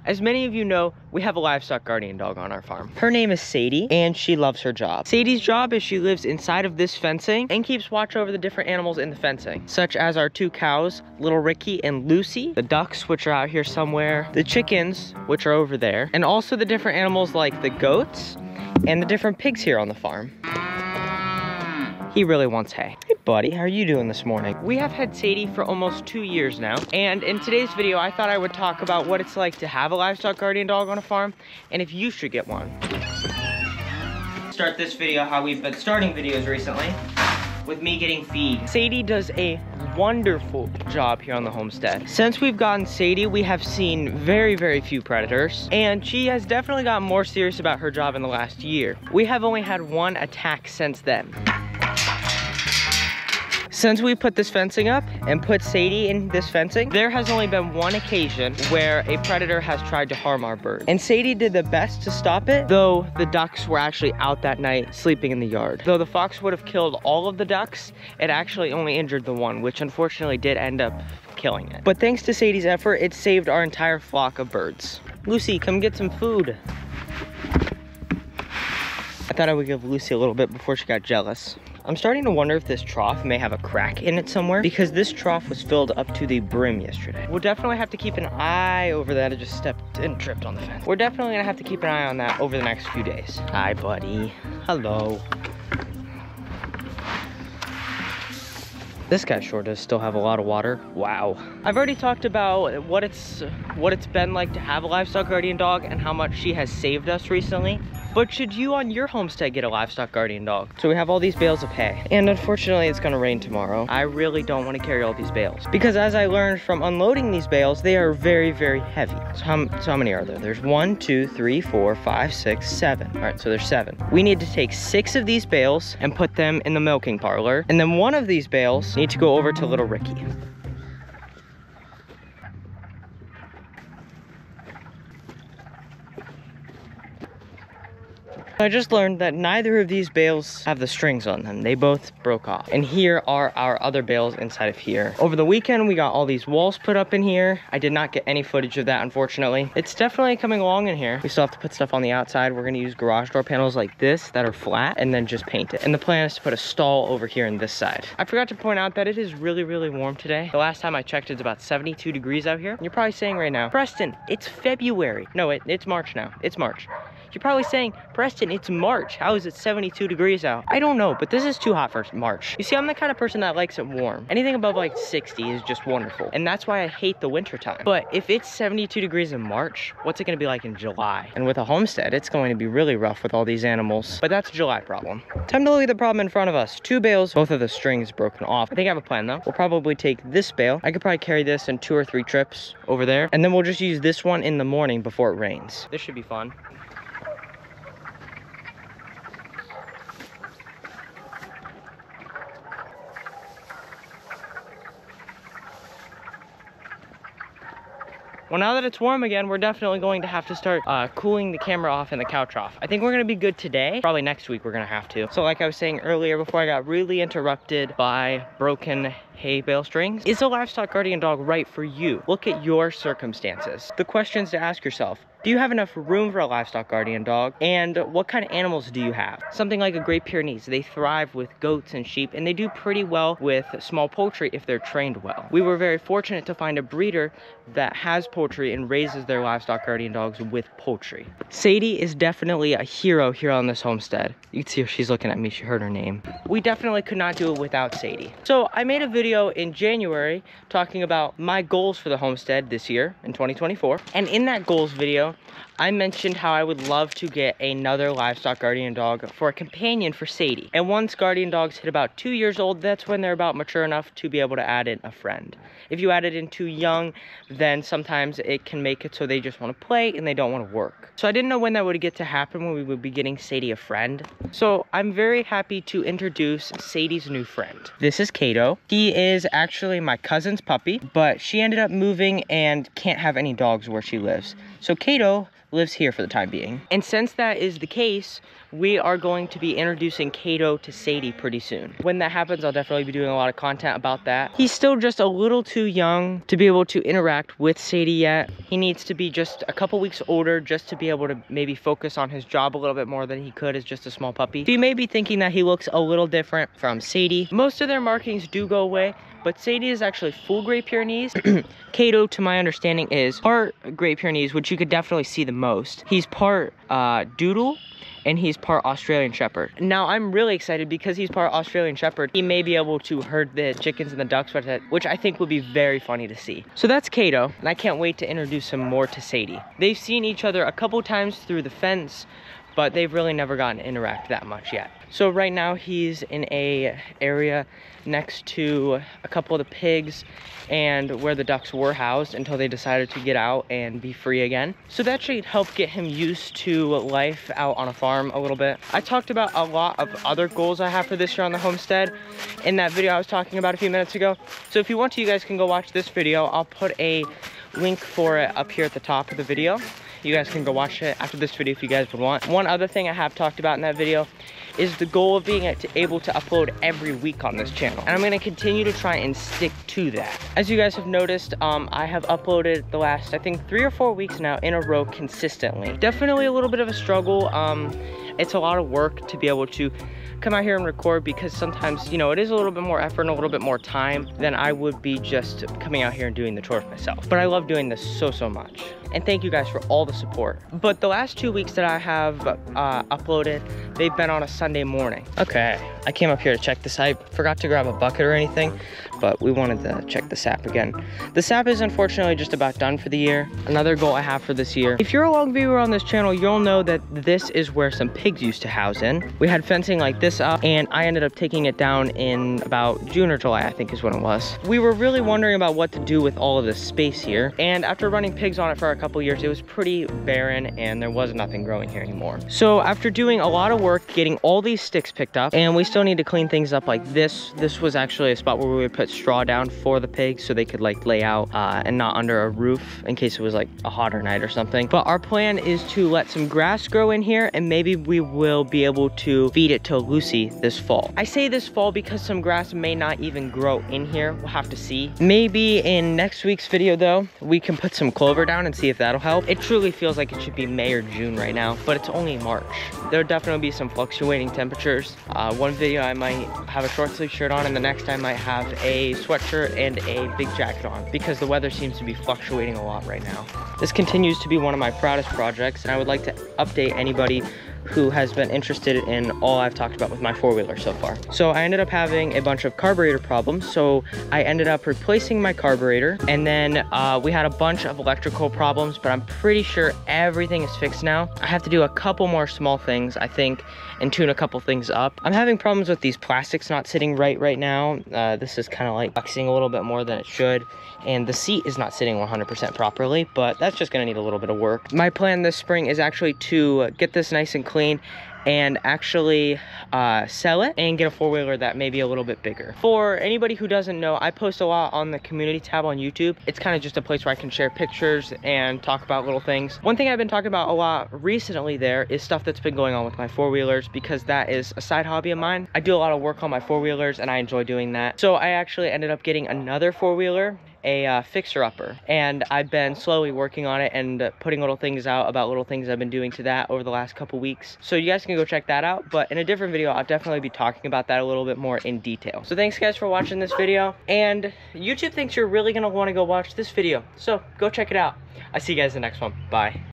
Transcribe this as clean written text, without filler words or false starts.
As many of you know, we have a livestock guardian dog on our farm. Her name is Sadie, and she loves her job. Sadie's job is she lives inside of this fencing and keeps watch over the different animals in the fencing, such as our 2 cows, Little Ricky and Lucy, the ducks, which are out here somewhere, the chickens, which are over there, and also the different animals like the goats and the different pigs here on the farm. He really wants hay. Hey buddy, how are you doing this morning? We have had Sadie for almost 2 years now, and in today's video I thought I would talk about what it's like to have a livestock guardian dog on a farm and if you should get one. Start this video how we've been starting videos recently, with me getting feed. Sadie does a wonderful job here on the homestead. Since we've gotten Sadie, we have seen very few predators, and she has definitely gotten more serious about her job in the last year. We have only had 1 attack since then. Since we put this fencing up and put Sadie in this fencing, there has only been 1 occasion where a predator has tried to harm our bird. And Sadie did the best to stop it, though the ducks were actually out that night sleeping in the yard. Though the fox would have killed all of the ducks, it actually only injured the one, which unfortunately did end up killing it. But thanks to Sadie's effort, it saved our entire flock of birds. Lucy, come get some food. I thought I would give Lucy a little bit before she got jealous. I'm starting to wonder if this trough may have a crack in it somewhere, because this trough was filled up to the brim yesterday. We'll definitely have to keep an eye over that. I just stepped and tripped on the fence. We're definitely gonna have to keep an eye on that over the next few days. Hi, buddy. Hello. This guy sure does still have a lot of water. Wow. I've already talked about what it's been like to have a livestock guardian dog and how much she has saved us recently. But should you on your homestead get a livestock guardian dog? So we have all these bales of hay, and unfortunately it's gonna rain tomorrow. I really don't want to carry all these bales, because as I learned from unloading these bales, they are very heavy. So how many are there? There's 1, 2, 3, 4, 5, 6, 7. All right, so there's 7. We need to take 6 of these bales and put them in the milking parlor, and then 1 of these bales need to go over to Little Ricky. I just learned that neither of these bales have the strings on them. They both broke off. And here are our other bales inside of here. Over the weekend, we got all these walls put up in here. I did not get any footage of that, unfortunately. It's definitely coming along in here. We still have to put stuff on the outside. We're gonna use garage door panels like this that are flat and then just paint it. And the plan is to put a stall over here on this side. I forgot to point out that it is really warm today. The last time I checked, it's about 72 degrees out here. And you're probably saying right now, Preston, it's February. No, it's March now. It's March. You're probably saying, Preston, it's March. How is it 72 degrees out? I don't know, but this is too hot for March. You see, I'm the kind of person that likes it warm. Anything above like 60 is just wonderful. And that's why I hate the winter time. But if it's 72 degrees in March, what's it gonna be like in July? And with a homestead, it's going to be really rough with all these animals. But that's a July problem. Time to look at the problem in front of us. 2 bales, both of the strings broken off. I think I have a plan though. We'll probably take this bale. I could probably carry this in 2 or 3 trips over there. And then we'll just use this one in the morning before it rains. This should be fun. Well, now that it's warm again, we're definitely going to have to start cooling the camera off and the couch off. I think we're gonna be good today. Probably next week we're gonna have to. So like I was saying earlier before I got really interrupted by broken hay bale strings, is a livestock guardian dog right for you? Look at your circumstances. The questions to ask yourself: do you have enough room for a livestock guardian dog? And what kind of animals do you have? Something like a Great Pyrenees, they thrive with goats and sheep, and they do pretty well with small poultry if they're trained well. We were very fortunate to find a breeder that has poultry and raises their livestock guardian dogs with poultry. Sadie is definitely a hero here on this homestead. You can see her, she's looking at me, she heard her name. We definitely could not do it without Sadie. So I made a video in January talking about my goals for the homestead this year in 2024. And in that goals video, I mentioned how I would love to get another livestock guardian dog for a companion for Sadie. And once guardian dogs hit about 2 years old, that's when they're about mature enough to be able to add in a friend. If you add it in too young, then sometimes it can make it so they just want to play and they don't want to work. So I didn't know when that would get to happen, when we would be getting Sadie a friend. So I'm very happy to introduce Sadie's new friend. This is Kato. He is actually my cousin's puppy, but she ended up moving and can't have any dogs where she lives. So Kato lives here for the time being. And since that is the case, we are going to be introducing Kato to Sadie pretty soon. When that happens, I'll definitely be doing a lot of content about that. He's still just a little too young to be able to interact with Sadie yet. He needs to be just a couple weeks older just to be able to maybe focus on his job a little bit more than he could as just a small puppy. So you may be thinking that he looks a little different from Sadie. Most of their markings do go away, but Sadie is actually full Great Pyrenees. Kato, to my understanding, is part Great Pyrenees, which you could definitely see the most. He's part Doodle, and he's part Australian Shepherd. Now, I'm really excited because he's part Australian Shepherd. He may be able to herd the chickens and the ducks, which I think would be very funny to see. So that's Kato, and I can't wait to introduce him more to Sadie. They've seen each other a couple times through the fence, but they've really never gotten to interact that much yet. So right now he's in a area next to a couple of the pigs and where the ducks were housed until they decided to get out and be free again. So that should help get him used to life out on a farm a little bit. I talked about a lot of other goals I have for this year on the homestead in that video I was talking about a few minutes ago. So if you want to, you guys can go watch this video. I'll put a link for it up here at the top of the video. You guys can go watch it after this video if you guys would want. One other thing I have talked about in that video is the goal of being able to upload every week on this channel. And I'm gonna continue to try and stick to that. As you guys have noticed, I have uploaded the last, I think 3 or 4 weeks now in a row consistently. Definitely a little bit of a struggle. It's a lot of work to be able to come out here and record because sometimes, you know, it is a little bit more effort and a little bit more time than I would be just coming out here and doing the chores myself. But I love doing this so much. And thank you guys for all the support. But the last 2 weeks that I have uploaded, they've been on a Sunday morning. Okay, I came up here to check this. I forgot to grab a bucket or anything, but we wanted to check the sap again. The sap is unfortunately just about done for the year. Another goal I have for this year. If you're a long viewer on this channel, you'll know that this is where some pigs used to house in. We had fencing like this up, and I ended up taking it down in about June or July, I think is when it was. We were really wondering about what to do with all of this space here, and after running pigs on it for a couple years, it was pretty barren and there was nothing growing here anymore. So after doing a lot of work getting all these sticks picked up, and we still need to clean things up like this. This was actually a spot where we would put straw down for the pigs so they could like lay out and not under a roof in case it was like a hotter night or something. But our plan is to let some grass grow in here, and maybe we will be able to feed it to Lucy this fall. I say this fall because some grass may not even grow in here. We'll have to see. Maybe in next week's video though, we can put some clover down and see if that'll help. It truly feels like it should be May or June right now, but it's only March. There'll definitely be some fluctuating temperatures. One video I might have a short sleeve shirt on, and the next I might have a sweatshirt and a big jacket on because the weather seems to be fluctuating a lot right now. This continues to be one of my proudest projects, and I would like to update anybody who has been interested in all I've talked about with my four-wheeler so far. So I ended up having a bunch of carburetor problems, so I ended up replacing my carburetor, and then we had a bunch of electrical problems, but I'm pretty sure everything is fixed now. I have to do a couple more small things, I think, and tune a couple things up. I'm having problems with these plastics not sitting right now. This is kind of like flexing a little bit more than it should, and the seat is not sitting 100% properly, but that's just gonna need a little bit of work. My plan this spring is actually to get this nice and clean and actually sell it and get a four-wheeler that may be a little bit bigger. For anybody who doesn't know, I post a lot on the community tab on YouTube. It's kind of just a place where I can share pictures and talk about little things. One thing I've been talking about a lot recently there is stuff that's been going on with my four-wheelers, because that is a side hobby of mine. I do a lot of work on my four-wheelers and I enjoy doing that. So I actually ended up getting another four-wheeler, a fixer-upper, and I've been slowly working on it and putting little things out about little things I've been doing to that over the last couple weeks. So you guys can go check that out, but in a different video I'll definitely be talking about that a little bit more in detail. So thanks guys for watching this video, and YouTube thinks you're really gonna want to go watch this video, so go check it out. I'll see you guys in the next one. Bye.